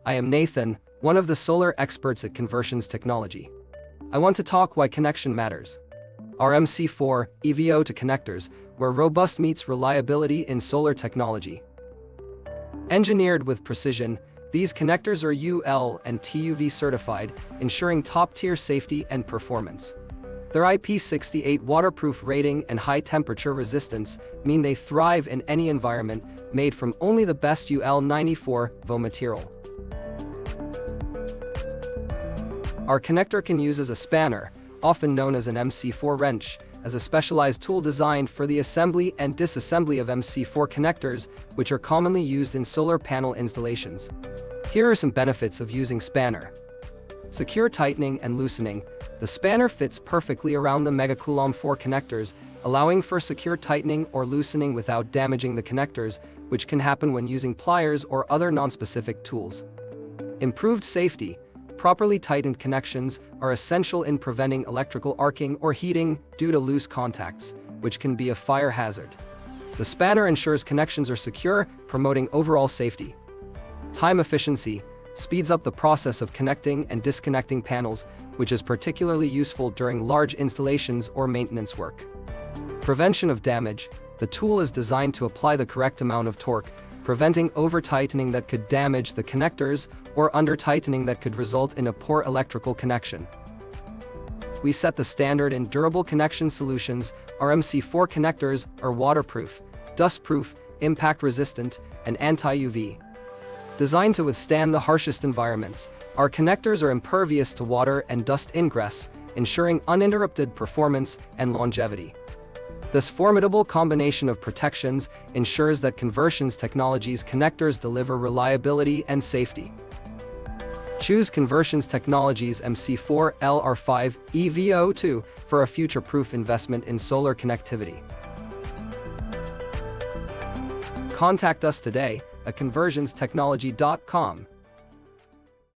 I am Nathan, one of the solar experts at Conversions Technology. I want to talk why connection matters. Our MC4 EVO to connectors, where robust meets reliability in solar technology. Engineered with precision, these connectors are UL and TUV certified, ensuring top-tier safety and performance. Their IP68 waterproof rating and high temperature resistance mean they thrive in any environment, made from only the best UL94 VO material. Our connector can use as a spanner, often known as an MC4 wrench, as a specialized tool designed for the assembly and disassembly of MC4 connectors, which are commonly used in solar panel installations. Here are some benefits of using spanner. Secure tightening and loosening. The spanner fits perfectly around the megacoulomb 4 connectors, allowing for secure tightening or loosening without damaging the connectors, which can happen when using pliers or other non-specific tools. Improved safety. Properly tightened connections are essential in preventing electrical arcing or heating due to loose contacts, which can be a fire hazard. The spanner ensures connections are secure, promoting overall safety. Time efficiency speeds up the process of connecting and disconnecting panels, which is particularly useful during large installations or maintenance work. Prevention of damage. The tool is designed to apply the correct amount of torque, preventing over-tightening that could damage the connectors or under-tightening that could result in a poor electrical connection. We set the standard in durable connection solutions. Our MC4 connectors are waterproof, dustproof, impact-resistant, and anti-UV. Designed to withstand the harshest environments, our connectors are impervious to water and dust ingress, ensuring uninterrupted performance and longevity. This formidable combination of protections ensures that Conversions Technology's connectors deliver reliability and safety. Choose Conversions Technology's MC4 LR5 EVO2 for a future-proof investment in solar connectivity. Contact us today at conversionstechnology.com.